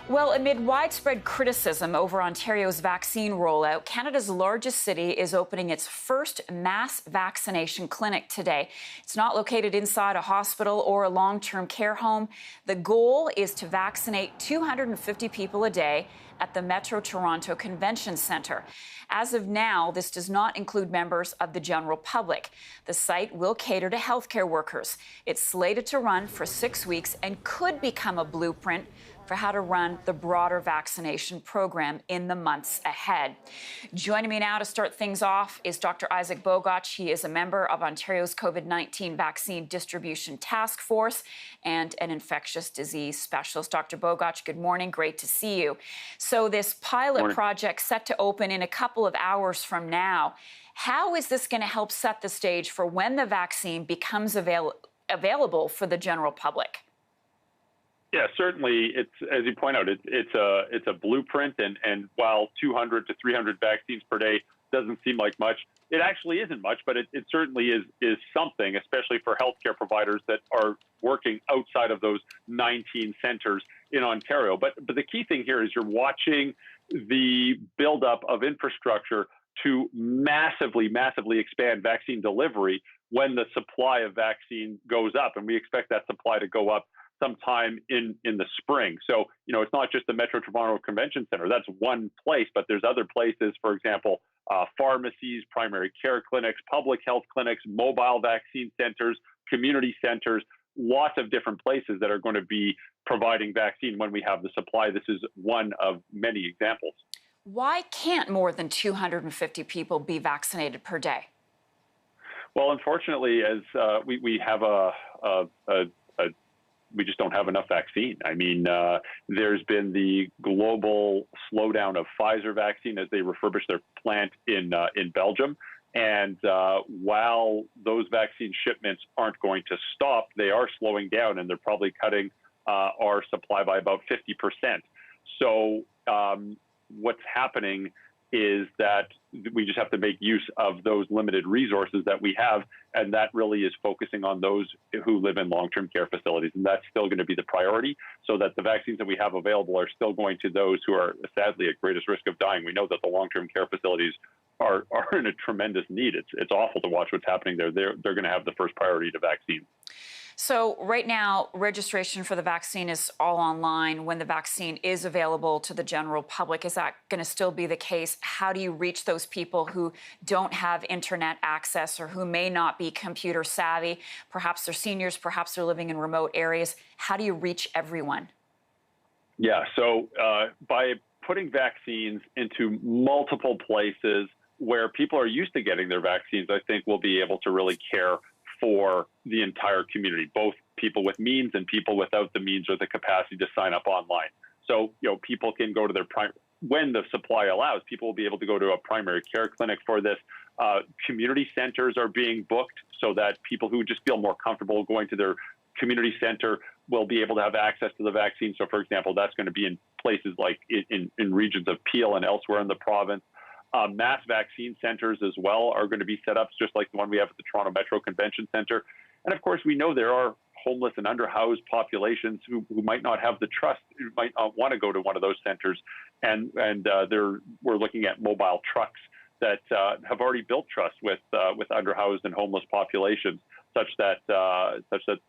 Well, amid widespread criticism over Ontario's vaccine rollout, Canada's largest city is opening its first mass vaccination clinic today. It's not located inside a hospital or a long-term care home. The goal is to vaccinate 250 people a day at the Metro Toronto Convention Centre. As of now, this does not include members of the general public. The site will cater to healthcare workers. It's slated to run for 6 weeks and could become a blueprint for how to run the broader vaccination program in the months ahead. Joining me now to start things off is Dr. Isaac Bogoch. He is a member of Ontario's COVID-19 Vaccine Distribution Task Force and an infectious disease specialist. Dr. Bogoch, good morning. Great to see you. So this pilot project set to open in a couple of hours from now. How is this going to help set the stage for when the vaccine becomes available for the general public? Yeah, certainly. It's, as you point out, it's a blueprint, and while 200 to 300 vaccines per day doesn't seem like much, it actually isn't much, but it certainly is something, especially for healthcare providers that are working outside of those 19 centers in Ontario. But the key thing here is you're watching the buildup of infrastructure to massively expand vaccine delivery when the supply of vaccine goes up, and we expect that supply to go up sometime in the spring. So, it's not just the Metro Toronto Convention Centre. That's one place, but there's other places, for example, pharmacies, primary care clinics, public health clinics, mobile vaccine centers, community centers, lots of different places that are going to be providing vaccine when we have the supply. This is one of many examples. Why can't more than 250 people be vaccinated per day? Well, unfortunately, as we have we just don't have enough vaccine. I mean, there's been the global slowdown of Pfizer vaccine as they refurbish their plant in Belgium. And while those vaccine shipments aren't going to stop, they are slowing down, and they're probably cutting our supply by about 50%. So what's happening is that we just have to make use of those limited resources that we have, and that really is focusing on those who live in long-term care facilities, and that's still going to be the priority, so that the vaccines that we have available are still going to those who are sadly at greatest risk of dying. We know that the long-term care facilities are in a tremendous need. It's awful to watch what's happening there. They're going to have the first priority to vaccine. So right now, registration for the vaccine is all online. When the vaccine is available to the general public, is that going to still be the case? How do you reach those people who don't have internet access or who may not be computer savvy? Perhaps they're seniors, perhaps they're living in remote areas. How do you reach everyone? Yeah, so by putting vaccines into multiple places where people are used to getting their vaccines, I think we'll be able to really care for the entire community, both people with means and people without the means or the capacity to sign up online. So, people can go to their when the supply allows, people will be able to go to a primary care clinic for this. Community centers are being booked so that people who just feel more comfortable going to their community center will be able to have access to the vaccine. So, for example, that's going to be in places like in regions of Peel and elsewhere in the province. Mass vaccine centers as well are going to be set up just like the one we have at the Toronto Metro Convention Centre. And of course, we know there are homeless and underhoused populations who might not have the trust, who might not want to go to one of those centers. And we're looking at mobile trucks that have already built trust with underhoused and homeless populations, such that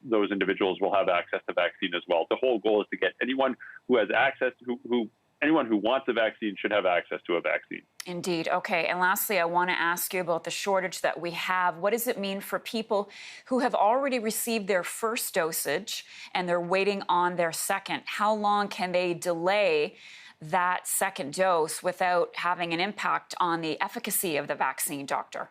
those individuals will have access to vaccine as well. The whole goal is to get anyone who has access, anyone who wants a vaccine should have access to a vaccine. Indeed. Okay. And lastly, I want to ask you about the shortage that we have. What does it mean for people who have already received their first dosage and they're waiting on their second? How long can they delay that second dose without having an impact on the efficacy of the vaccine, doctor?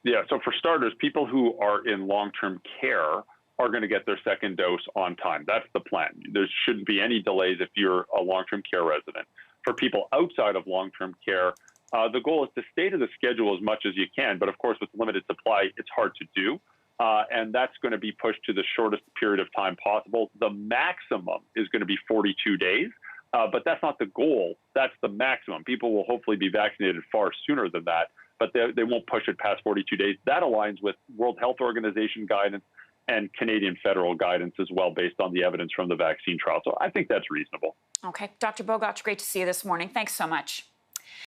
Yeah. So for starters, people who are in long-term care are going to get their second dose on time. That's the plan. There shouldn't be any delays if you're a long-term care resident. For people outside of long-term care, the goal is to stay to the schedule as much as you can. But of course, with limited supply, it's hard to do. And that's going to be pushed to the shortest period of time possible. The maximum is going to be 42 days. But that's not the goal. That's the maximum. People will hopefully be vaccinated far sooner than that, but they won't push it past 42 days. That aligns with World Health Organization guidance and Canadian federal guidance as well, based on the evidence from the vaccine trial. So I think that's reasonable. Okay. Dr. Bogoch, great to see you this morning. Thanks so much.